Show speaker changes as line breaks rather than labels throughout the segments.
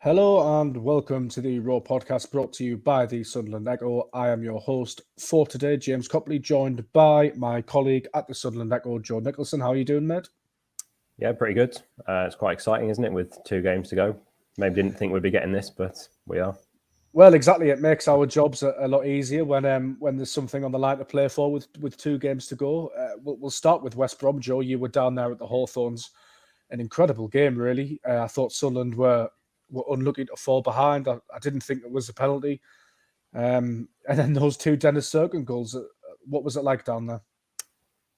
Hello and welcome to the Raw podcast brought to you by the Sunderland Echo. I am your host for today, James Copley, joined by my colleague at the Sunderland Echo, Joe Nicholson. How are you doing, mate?
Yeah, pretty good. It's quite exciting, isn't it, with 2 games to go? Maybe didn't think we'd be getting this, but we are.
Well, exactly. It makes our jobs a lot easier when there's something on the line to play for with 2 games to go. We'll start with West Brom, Joe. You were down there at the Hawthorns. An incredible game, really. I thought Sunderland were unlucky to fall behind. I didn't think it was a penalty. And then those 2 Dennis Serkin goals. What was it like down there?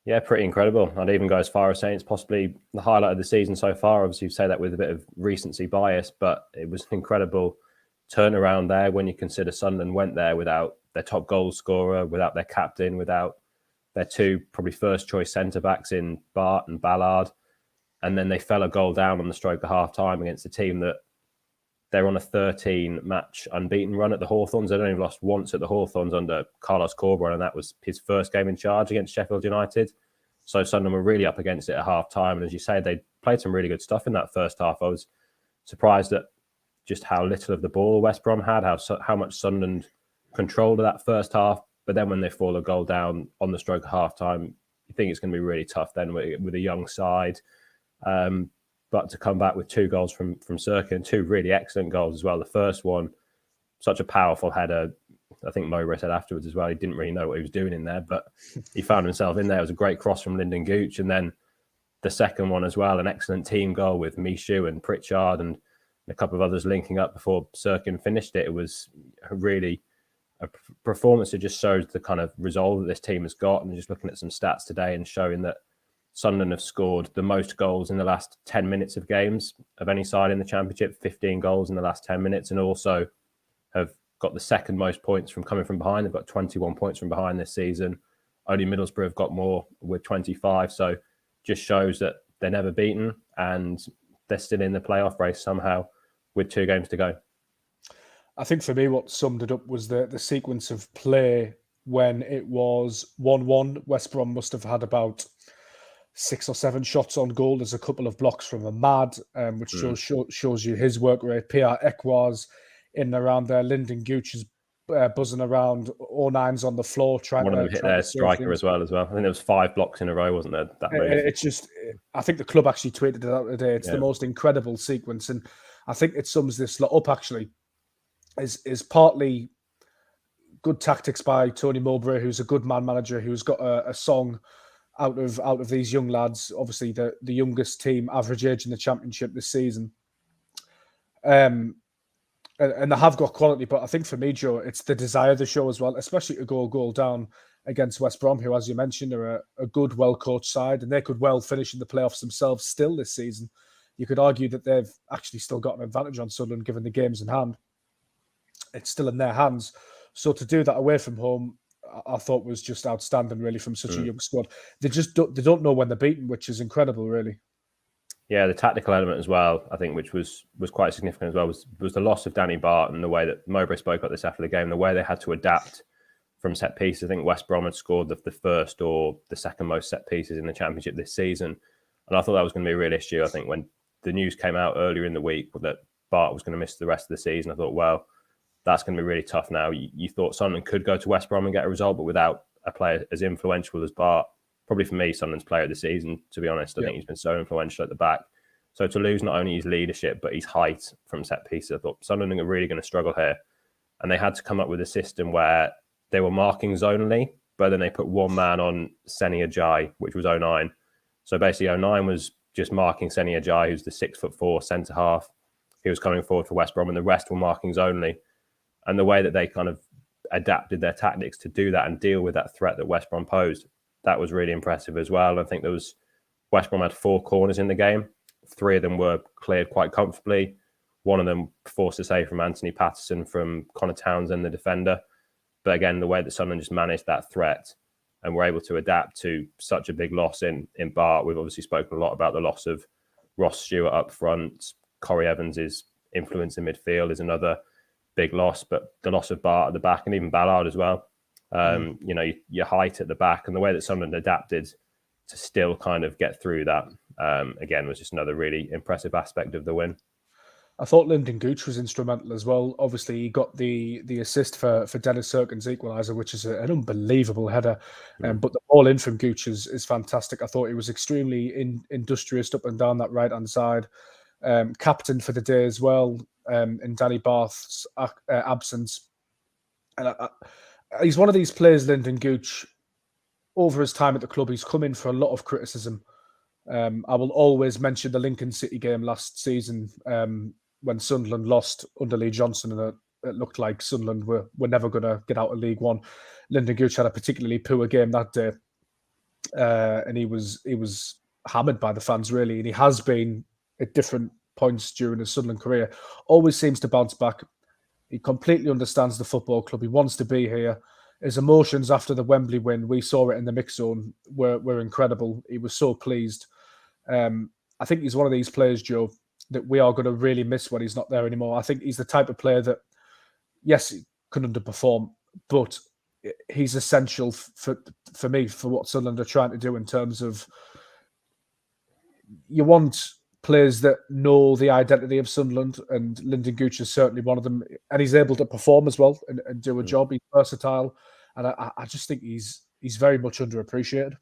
Yeah, pretty incredible. I'd even go as far as saying it's possibly the highlight of the season so far. Obviously, you say that with a bit of recency bias, but it was an incredible turnaround there when you consider Sunderland went there without their top goal scorer, without their captain, without their 2 probably first choice centre-backs in Bart and Ballard. And then they fell a goal down on the stroke of half-time against a team that they're on a 13-match unbeaten run at the Hawthorns. They'd only lost once at the Hawthorns under Carlos Corberán, and that was his first game in charge against Sheffield United. So Sunderland were really up against it at half-time. And as you say, they played some really good stuff in that first half. I was surprised at just how little of the ball West Brom had, how much Sunderland controlled of that first half. But then when they fall a goal down on the stroke of half-time, you think it's going to be really tough then with a young side. But to come back with 2 goals from Serkin, 2 really excellent goals as well. The first one, such a powerful header. I think Mowbray said afterwards as well, he didn't really know what he was doing in there, but he found himself in there. It was a great cross from Lyndon Gooch. And then the second one as well, an excellent team goal with Michu and Pritchard and a couple of others linking up before Serkin finished it. It was really a performance that just shows the kind of resolve that this team has got. And just looking at some stats today and showing that Sunderland have scored the most goals in the last 10 minutes of games of any side in the Championship, 15 goals in the last 10 minutes, and also have got the second most points from coming from behind. They've got 21 points from behind this season. Only Middlesbrough have got more with 25. So just shows that they're never beaten and they're still in the playoff race somehow with 2 games to go.
I think for me, what summed it up was the sequence of play when it was 1-1. West Brom must have had about 6 or 7 shots on goal. There's a couple of blocks from Ahmad, which shows you his work rate. Pierre Ekwas in and around there. Lyndon Gooch is buzzing around. 09's on the floor trying
to... One of them hit their striker as well. I think there was 5 blocks in a row, wasn't there?
It's just... I think the club actually tweeted it out today. It's the most incredible sequence. And I think it sums this lot up, actually, is partly good tactics by Tony Mowbray, who's a good man manager, who's got a song out of these young lads, obviously the youngest team average age in the Championship this season. And they have got quality, but I think for me, Joe, it's the desire of the show as well, especially to go a goal down against West Brom, who, as you mentioned, are a good, well-coached side, and they could well finish in the playoffs themselves still this season. You could argue that they've actually still got an advantage on Sunderland, given the games in hand. It's still in their hands. So to do that away from home, I thought was just outstanding, really, from such a young squad. They don't know when they're beaten, which is incredible, really.
Yeah, the tactical element as well, I think, which was quite significant as well, was the loss of Danny Bart and the way that Mowbray spoke about this after the game, the way they had to adapt from set pieces. I think West Brom had scored the first or the second most set pieces in the Championship this season. And I thought that was going to be a real issue. I think when the news came out earlier in the week that Bart was going to miss the rest of the season, I thought, well, that's going to be really tough now. You thought Sunderland could go to West Brom and get a result, but without a player as influential as Bart, probably for me, Sunderland's player of the season, to be honest. I think he's been so influential at the back. So to lose not only his leadership, but his height from set pieces, I thought Sunderland are really going to struggle here. And they had to come up with a system where they were marking zonally, but then they put one man on Seni Ajayi, which was 09. So basically 09 was just marking Seni Ajayi, who's the 6'4" centre-half. He was coming forward for West Brom, and the rest were markings only. And the way that they kind of adapted their tactics to do that and deal with that threat that West Brom posed, that was really impressive as well. I think West Brom had 4 corners in the game. 3 of them were cleared quite comfortably. One of them forced a save from Anthony Patterson from Connor Townsend, the defender. But again, the way that Sunderland just managed that threat and were able to adapt to such a big loss in Bart. We've obviously spoken a lot about the loss of Ross Stewart up front. Corey Evans' influence in midfield is another big loss, but the loss of Bart at the back and even Ballard as well. Your height at the back and the way that Sunderland adapted to still kind of get through that, again, was just another really impressive aspect of the win.
I thought Lyndon Gooch was instrumental as well. Obviously, he got the assist for Dennis Serkin's equaliser, which is an unbelievable header. But the ball in from Gooch is fantastic. I thought he was extremely industrious up and down that right-hand side. Captain for the day as well, in Danny Barth's absence. And he's one of these players, Lyndon Gooch, over his time at the club, he's come in for a lot of criticism. I will always mention the Lincoln City game last season, when Sunderland lost under Lee Johnson, and it looked like Sunderland were never going to get out of League One. Lyndon Gooch had a particularly poor game that day, and he was hammered by the fans, really, and he has been at different points during his Sunderland career. Always seems to bounce back. He completely understands the football club. He wants to be here. His emotions after the Wembley win, we saw it in the mix zone, were incredible. He was so pleased. I think he's one of these players, Joe, that we are going to really miss when he's not there anymore. I think he's the type of player that, yes, he can underperform, but he's essential for me, for what Sunderland are trying to do in terms of, you want players that know the identity of Sunderland, and Lyndon Gooch is certainly one of them, and he's able to perform as well and do a job. He's versatile, and I just think he's very much underappreciated.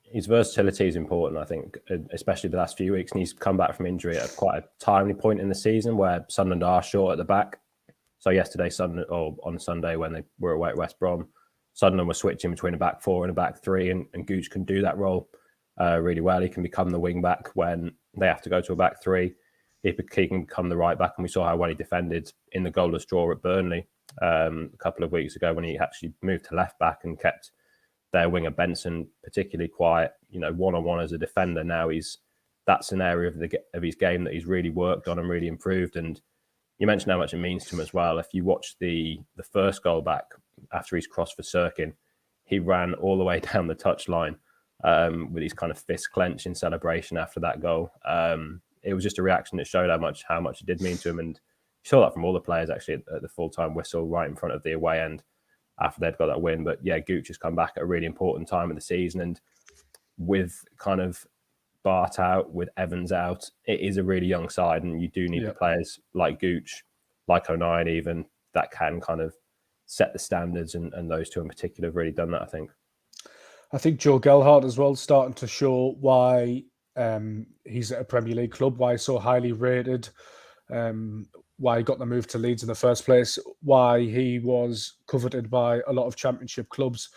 His versatility is important, I think, especially the last few weeks. And he's come back from injury at quite a timely point in the season where Sunderland are short at the back. So yesterday, on Sunday, when they were away at West Brom, Sunderland were switching between a back four and a back three, and Gooch can do that role really well. He can become the wing back when they have to go to a back three. He can become the right back, and we saw how well he defended in the goalless draw at Burnley a couple of weeks ago, when he actually moved to left back and kept their winger Benson particularly quiet, one-on-one as a defender. Now that's an area of his game that he's really worked on and really improved. And you mentioned how much it means to him as well. If you watch the first goal back after he's crossed for Serkin, he ran all the way down the touchline with his kind of fist clenched in celebration after that goal. It was just a reaction that showed how much it did mean to him. And you saw that from all the players actually at the full-time whistle right in front of the away end after they'd got that win. But yeah, Gooch has come back at a really important time of the season, and with kind of Bart out, with Evans out, it is a really young side, and you do need the players like Gooch, like O'Nien even, that can kind of set the standards, and those two in particular have really done that, I think.
I think Joe Gelhardt as well starting to show why he's at a Premier League club, why he's so highly rated, why he got the move to Leeds in the first place, why he was coveted by a lot of Championship clubs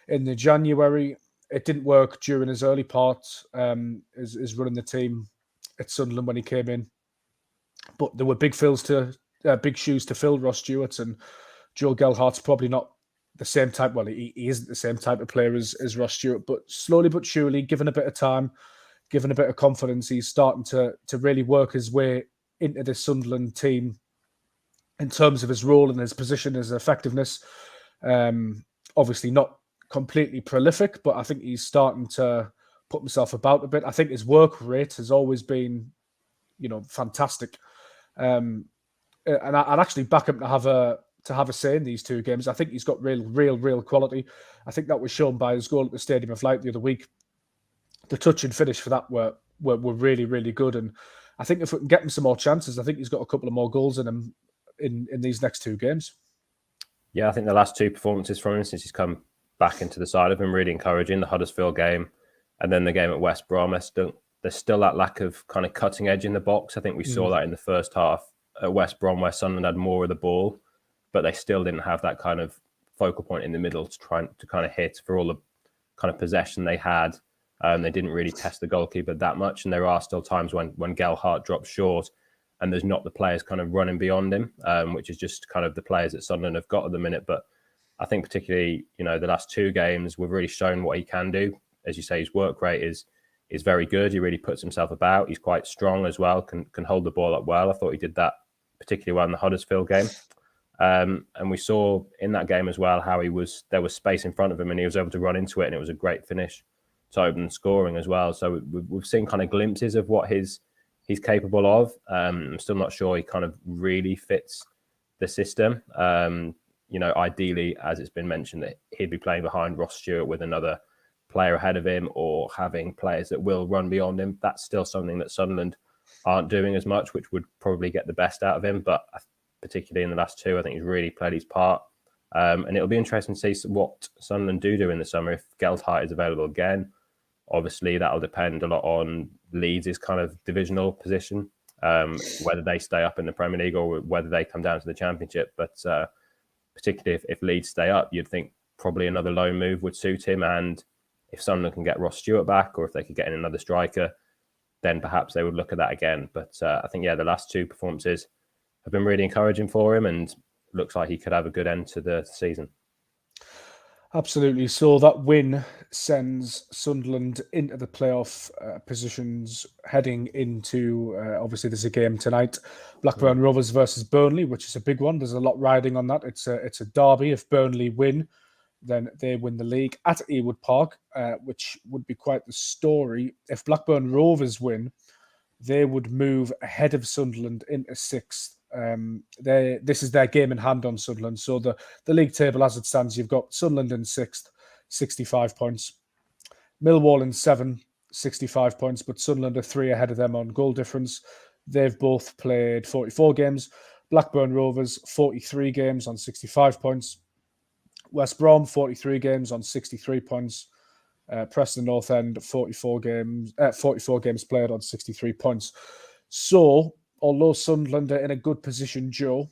in the January. It didn't work during his early part as running the team at Sunderland when he came in, but there were big shoes to fill, Ross Stewart, and Joe Gelhardt's probably not the same type. Well, he isn't the same type of player as Ross Stewart, but slowly but surely, given a bit of time, given a bit of confidence, he's starting to really work his way into the Sunderland team in terms of his role and his position, his effectiveness. Obviously not completely prolific, but I think he's starting to put himself about a bit. I think his work rate has always been, fantastic. And I'd actually back him to have a say in these two games. I think he's got real quality. I think that was shown by his goal at the Stadium of Light the other week. The touch and finish for that were really good, and I think if we can get him some more chances, I think he's got a couple of more goals in him in these next two games.
Yeah, I think the last two performances from him since he's come back into the side have been really encouraging. The Huddersfield game and then the game at West Brom. There's still that lack of kind of cutting edge in the box. I think we saw that in the first half at West Brom, where Sunderland had more of the ball, but they still didn't have that kind of focal point in the middle to try to kind of hit for all the kind of possession they had. They didn't really test the goalkeeper that much. And there are still times when Gelhardt drops short and there's not the players kind of running beyond him, which is just kind of the players that Sunderland have got at the minute. But I think particularly, the last two games, we've really shown what he can do. As you say, his work rate is very good. He really puts himself about. He's quite strong as well, can hold the ball up well. I thought he did that particularly well in the Huddersfield game. And we saw in that game as well how there was space in front of him and he was able to run into it, and it was a great finish to open scoring as well. So we've seen kind of glimpses of what he's capable of. I'm still not sure he kind of really fits the system. Ideally, as it's been mentioned, that he'd be playing behind Ross Stewart with another player ahead of him, or having players that will run beyond him. That's still something that Sunderland aren't doing as much, which would probably get the best out of him. But particularly in the last two, I think he's really played his part. And it'll be interesting to see what Sunderland do in the summer if Geldhart is available again. Obviously, that'll depend a lot on Leeds' kind of divisional position, whether they stay up in the Premier League or whether they come down to the Championship. But particularly if Leeds stay up, you'd think probably another loan move would suit him. And if Sunderland can get Ross Stewart back, or if they could get in another striker, then perhaps they would look at that again. But I think, the last two performances have been really encouraging for him, and looks like he could have a good end to the season.
Absolutely. So that win sends Sunderland into the playoff positions, heading into, obviously there's a game tonight, Blackburn Rovers versus Burnley, which is a big one. There's a lot riding on that. It's a derby. If Burnley win, then they win the league at Ewood Park, which would be quite the story. If Blackburn Rovers win, they would move ahead of Sunderland into sixth. This is their game in hand on Sunderland. So the league table as it stands, you've got Sunderland in sixth, 65 points. Millwall in 7, 65 points, but Sunderland are 3 ahead of them on goal difference. They've both played 44 games. Blackburn Rovers, 43 games on 65 points. West Brom, 43 games on 63 points. Preston North End, 44 games played on 63 points. So, although Sunderland are in a good position, Joe,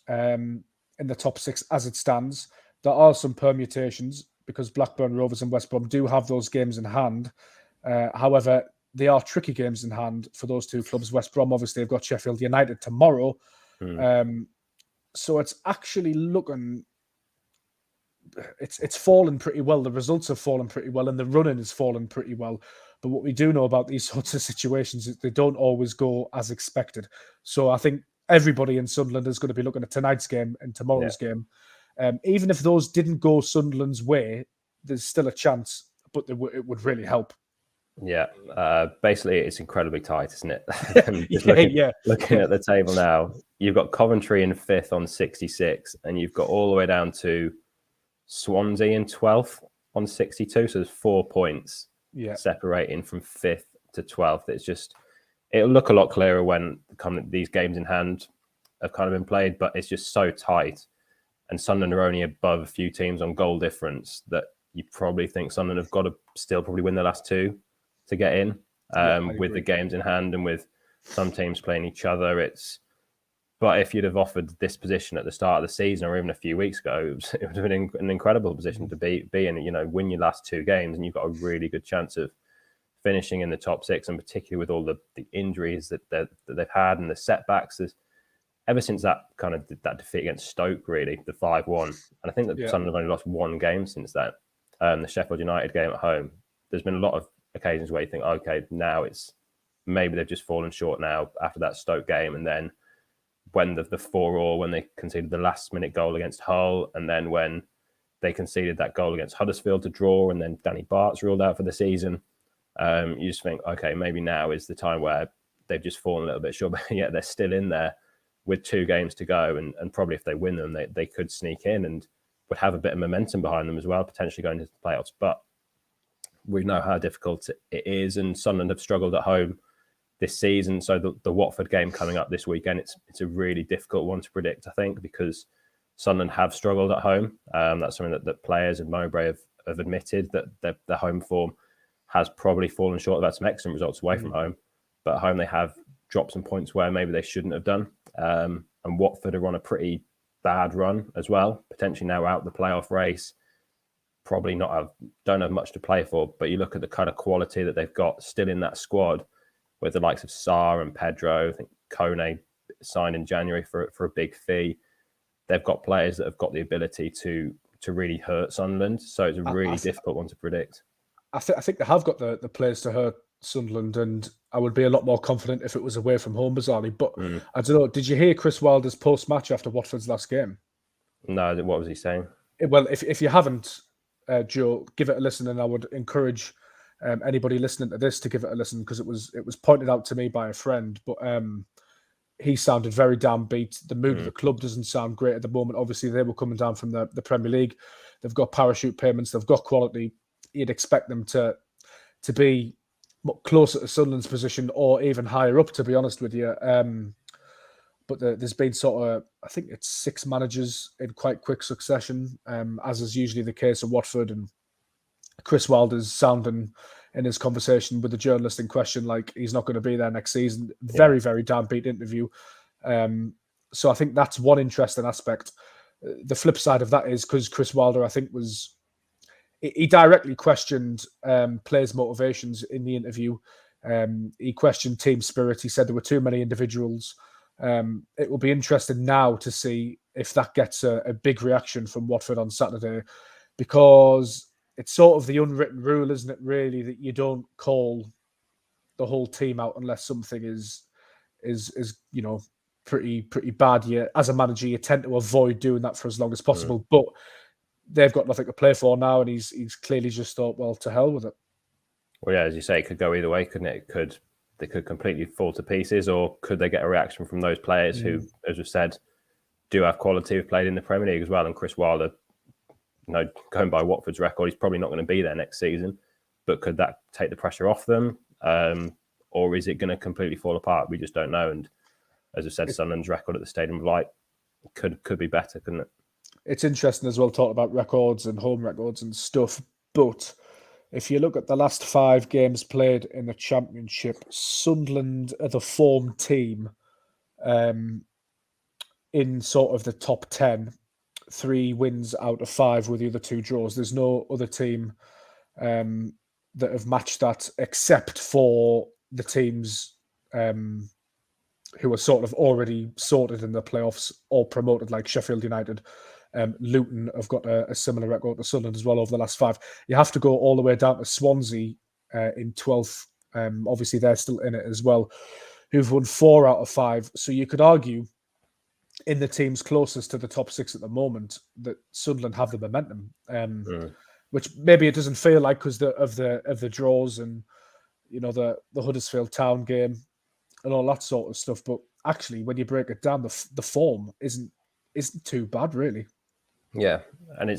in the top 6 as it stands, there are some permutations because Blackburn Rovers and West Brom do have those games in hand. However, they are tricky games in hand for those two clubs. West Brom, obviously, have got Sheffield United tomorrow. So it's actually looking... It's fallen pretty well. The results have fallen pretty well, and the running has fallen pretty well. But what we do know about these sorts of situations is they don't always go as expected. So I think everybody in Sunderland is going to be looking at tonight's game and tomorrow's game. Even if those didn't go Sunderland's way, there's still a chance, but it would really help.
Yeah, basically it's incredibly tight, isn't it? Looking at the table now, you've got Coventry in 5th on 66, and you've got all the way down to Swansea in 12th on 62. So there's 4 points separating from 5th to 12th. It'll look a lot clearer when these games in hand have kind of been played, but it's just so tight. And Sunderland are only above a few teams on goal difference that you probably think Sunderland have got to still probably win the last 2 to get in. With the games in hand and with some teams playing each other, But if you'd have offered this position at the start of the season or even a few weeks ago, it would have been an incredible position to be in. Win your last 2 games, and you've got a really good chance of finishing in the top 6. And particularly with all the injuries that they've had and the setbacks, ever since that defeat against Stoke, really the 5-1, and I think that Sunderland have only lost 1 game since that. The Sheffield United game at home. There's been a lot of occasions where you think, okay, now maybe they've just fallen short now after that Stoke game, and then when the 4-4, when they conceded the last-minute goal against Hull, and then when they conceded that goal against Huddersfield to draw, and then Danny Bart's ruled out for the season, you just think, okay, maybe now is the time where they've just fallen a little bit short, but yet they're still in there with 2 games to go, and probably if they win them, they could sneak in and would have a bit of momentum behind them as well, potentially going into the playoffs. But we know how difficult it is, and Sunderland have struggled at home this season. So the Watford game coming up this weekend, it's a really difficult one to predict, I think, because Sunderland have struggled at home. That's something that players and Mowbray have admitted, that their home form has probably fallen short. They've had some excellent results away from home, but at home they have dropped some points where maybe they shouldn't have done. And Watford are on a pretty bad run as well, potentially now out the playoff race. Probably don't have much to play for, but you look at the kind of quality that they've got still in that squad, with the likes of Sarr and Pedro. I think Kone signed in January for a big fee. They've got players that have got the ability to really hurt Sunderland. So it's a really difficult one to predict.
I think they have got the players to hurt Sunderland, and I would be a lot more confident if it was away from home, bizarrely. But I don't know, did you hear Chris Wilder's post-match after Watford's last game?
No, what was he saying?
Well, if you haven't, Joe, give it a listen, and I would encourage anybody listening to this to give it a listen, because it was pointed out to me by a friend. But he sounded very downbeat. The mood of the club doesn't sound great at the moment. Obviously, they were coming down from the Premier League. They've got parachute payments. They've got quality. You'd expect them to be closer to Sunderland's position or even higher up, to be honest with you. But there's been sort of, I think it's 6 managers in quite quick succession, as is usually the case at Watford. And Chris Wilder's sounding in his conversation with the journalist in question like he's not going to be there next season. Very, very downbeat interview. So I think that's one interesting aspect. The flip side of that is because Chris Wilder, I think, he directly questioned players' motivations in the interview. He questioned team spirit. He said there were too many individuals. It will be interesting now to see if that gets a big reaction from Watford on Saturday, because it's sort of the unwritten rule, isn't it, really, that you don't call the whole team out unless something is pretty bad. As a manager, you tend to avoid doing that for as long as possible. But they've got nothing to play for now, and he's clearly just thought, well, to hell with it.
Well, yeah, as you say, it could go either way, couldn't it? They could completely fall to pieces, or could they get a reaction from those players who, as we've said, do have quality, have played in the Premier League as well. And Chris Wilder, going by Watford's record, he's probably not going to be there next season. But could that take the pressure off them? Or is it going to completely fall apart? We just don't know. And as I said, Sunderland's record at the Stadium of Light could be better, couldn't it? It's
interesting as well, talking about records and home records and stuff. But if you look at the last 5 games played in the Championship, Sunderland are the form team in sort of the top 10. 3 wins out of 5 with the other 2 draws. There's no other team that have matched that except for the teams who are sort of already sorted in the playoffs or promoted, like Sheffield United. Luton have got a similar record to Sunderland as well over the last 5. You have to go all the way down to Swansea in 12th. Obviously, they're still in it as well, who've won 4 out of 5. So you could argue, in the teams closest to the top 6 at the moment, that Sunderland have the momentum, which maybe it doesn't feel like because of the draws and the Huddersfield Town game and all that sort of stuff. But actually, when you break it down, the form isn't too bad, really.
Yeah, and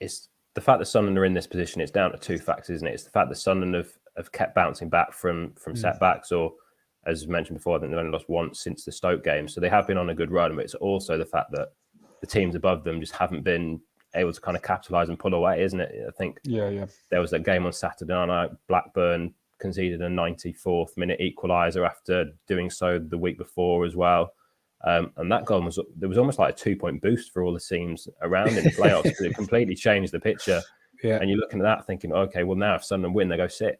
it's the fact that Sunderland are in this position. It's down to 2 factors, isn't it? It's the fact that Sunderland have kept bouncing back from setbacks, or as mentioned before, I think they've only lost once since the Stoke game. So they have been on a good run, but it's also the fact that the teams above them just haven't been able to kind of capitalise and pull away, isn't it? I think there was that game on Saturday night. Blackburn conceded a 94th minute equaliser after doing so the week before as well. And that goal was almost like a 2-point boost for all the teams around in the playoffs because it completely changed the picture. Yeah. And you're looking at that thinking, okay, well, now if Sunderland win, they go 6th.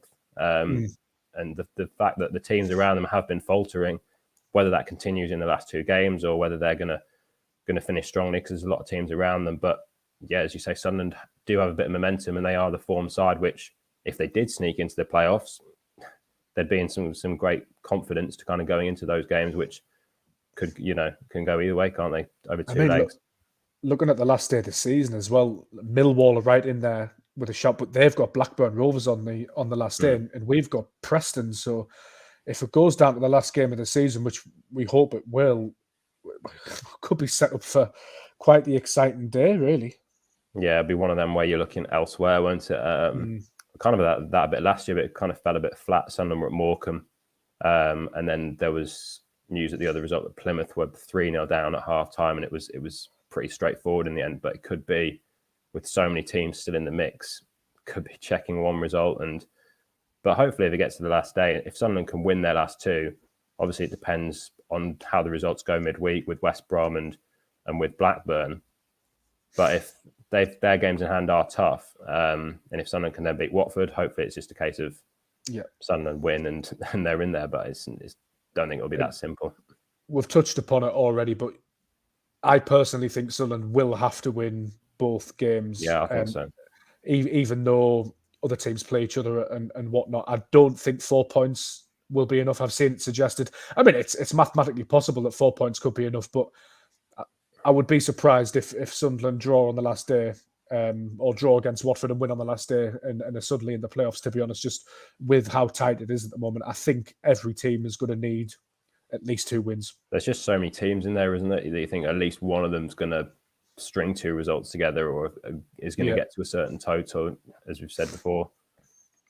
And the fact that the teams around them have been faltering, whether that continues in the last 2 games or whether they're going to finish strongly because there's a lot of teams around them. But yeah, as you say, Sunderland do have a bit of momentum and they are the form side, which if they did sneak into the playoffs, there'd be in some great confidence to kind of going into those games, which can go either way, can't they? Over 2 legs.
Looking at the last day of the season as well, Millwall are right in there with a shot, but they've got Blackburn Rovers on the last day, and we've got Preston. So if it goes down to the last game of the season, which we hope it will, could be set up for quite the exciting day, really.
Yeah, it'd be one of them where you're looking elsewhere, won't it? Kind of that a bit last year, but it kind of fell a bit flat. Sunderland were at Morecambe, and then there was news at the other result that Plymouth were 3-0 down at half time, and it was pretty straightforward in the end. But it could be, with so many teams still in the mix, could be checking one result. But hopefully, if it gets to the last day, if Sunderland can win their last 2, obviously it depends on how the results go midweek with West Brom and with Blackburn. But if their games in hand are tough, and if Sunderland can then beat Watford, hopefully it's just a case of Sunderland win and they're in there. But it's don't think it'll be that simple.
We've touched upon it already, but I personally think Sunderland will have to win both games.
Yeah, I think so.
Even though other teams play each other and whatnot, I don't think 4 points will be enough. I've seen it suggested. I mean, it's mathematically possible that 4 points could be enough, but I would be surprised if Sunderland draw on the last day, or draw against Watford and win on the last day and are suddenly in the playoffs, to be honest, just with how tight it is at the moment. I think every team is going to need at least 2 wins.
There's just so many teams in there, isn't there? That you think at least one of them's going to string 2 results together or is going to get to a certain total, as we've said before.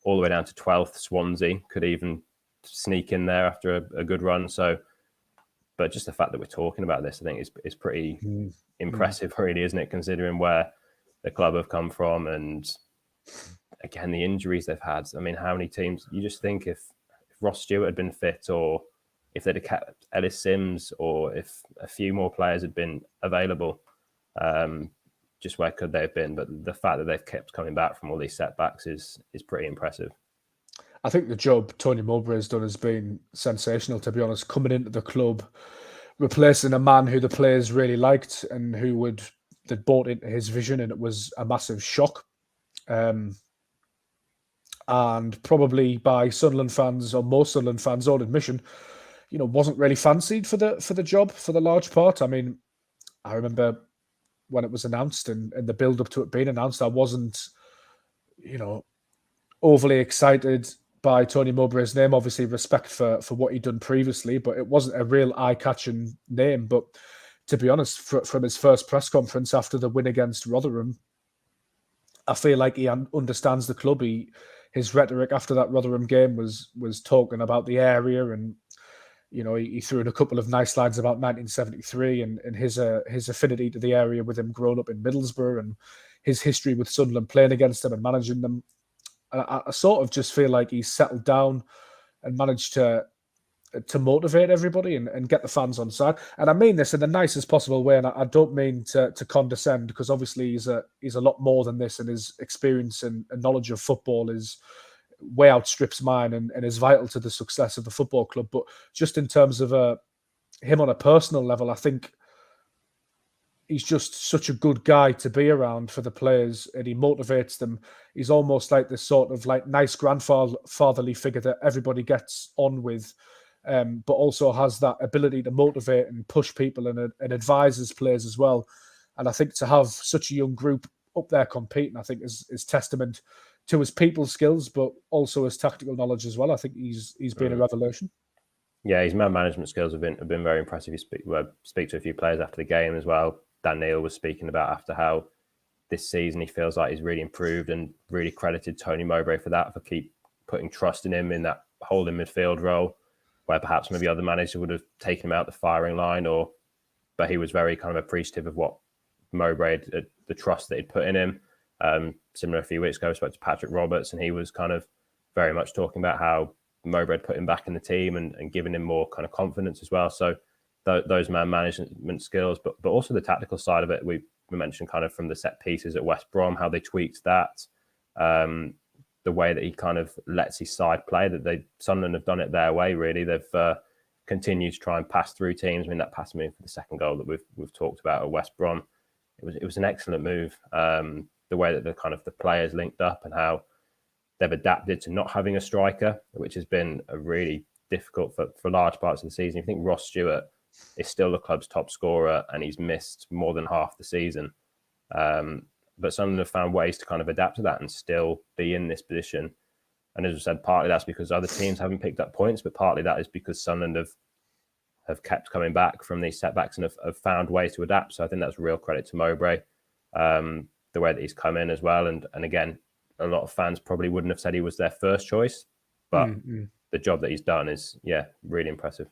all the way down to 12th. Swansea could even sneak in there after a good run. So, but just the fact that we're talking about this, I think is pretty impressive, really, isn't it? Considering where the club have come from and again the injuries they've had. I mean, how many teams? You just think if Ross Stewart had been fit, or if they'd have kept Ellis Sims, or if a few more players had been available, just where could they have been? But the fact that they've kept coming back from all these setbacks is pretty impressive.
I think the job Tony Mowbray has done has been sensational, to be honest. Coming into the club, replacing a man who the players really liked and they'd bought into his vision, and it was a massive shock. And probably by Sunderland fans, or most Sunderland fans' own admission, wasn't really fancied for the job for the large part. I mean, I remember when it was announced and the build up to it being announced, I wasn't, overly excited by Tony Mowbray's name. Obviously, respect for what he'd done previously, but it wasn't a real eye-catching name. But to be honest, from his first press conference after the win against Rotherham, I feel like he understands the club. His rhetoric after that Rotherham game was talking about the area, and he threw in a couple of nice lines about 1973 and his affinity to the area with him growing up in Middlesbrough and his history with Sunderland, playing against them and managing them. I sort of just feel like he's settled down and managed to motivate everybody and get the fans on side. And I mean this in the nicest possible way, and I don't mean to condescend, because obviously he's a lot more than this, and his experience and knowledge of football is way outstrips mine and is vital to the success of the football club. But just in terms of him on a personal level, I think he's just such a good guy to be around for the players, and he motivates them. He's almost like this sort of like nice grandfatherly figure that everybody gets on with, but also has that ability to motivate and push people and advises players as well. And I think to have such a young group up there competing, I think is testament to his people skills, but also his tactical knowledge as well. I think he's been a revelation.
Yeah, his man management skills have been very impressive. You speak to a few players after the game as well. Dan Neil was speaking about after how this season he feels like he's really improved, and really credited Tony Mowbray for that, for keep putting trust in him in that holding midfield role, where perhaps maybe other managers would have taken him out the firing line, but he was very kind of appreciative of what Mowbray, the trust that he'd put in him. Similar a few weeks ago, I spoke to Patrick Roberts, and he was kind of very much talking about how Mowbray had put him back in the team and given him more kind of confidence as well. So those man management skills, but also the tactical side of it. We mentioned kind of from the set pieces at West Brom, how they tweaked that, the way that he kind of lets his side play, that Sunderland have done it their way, really. They've continued to try and pass through teams. I mean, that passing move for the second goal that we've talked about at West Brom, it was an excellent move. The way that the players linked up and how they've adapted to not having a striker, which has been a really difficult for large parts of the season. You think Ross Stewart is still the club's top scorer, and he's missed more than half the season. But Sunderland have found ways to kind of adapt to that and still be in this position. And as I said, partly that's because other teams haven't picked up points, but partly that is because Sunderland have kept coming back from these setbacks and have found ways to adapt. So I think that's real credit to Mowbray, the way that he's come in as well. And again, a lot of fans probably wouldn't have said he was their first choice, but the job that he's done is, really impressive.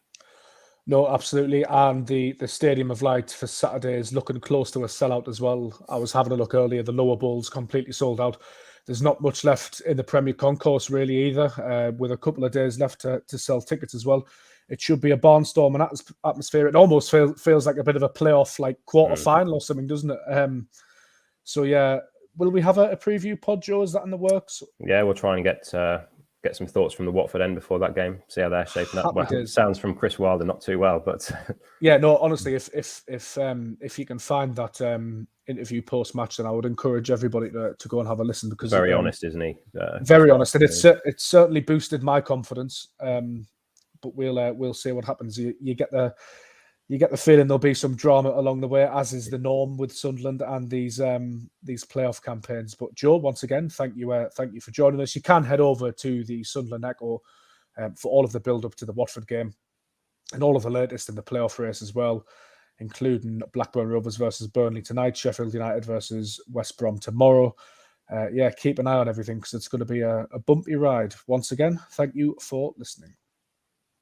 No, absolutely. And the Stadium of Light for Saturday is looking close to a sellout as well. I was having a look earlier. The lower bowl's completely sold out. There's not much left in the Premier Concourse really either, with a couple of days left to sell tickets as well. It should be a barnstorming atmosphere. It almost feels like a bit of a playoff, like quarter-final or something, doesn't it? So, yeah. Will we have a preview pod, Joe? Is that in the works?
Yeah, we'll try and get some thoughts from the Watford end before that game. See how they're shaping up. Well, it sounds from Chris Wilder not too well, but
yeah, no. Honestly, if you can find that interview post match, then I would encourage everybody to go and have a listen, because
very honest, isn't he?
Very honest, and it's certainly boosted my confidence. But we'll see what happens. You get the feeling there'll be some drama along the way, as is the norm with Sunderland and these playoff campaigns. But Joe, once again, thank you for joining us. You can head over to the Sunderland Echo for all of the build up to the Watford game and all of the latest in the playoff race as well, including Blackburn Rovers versus Burnley tonight, Sheffield United versus West Brom tomorrow. yeah, keep an eye on everything because it's going to be a bumpy ride. Once again, thank you for listening.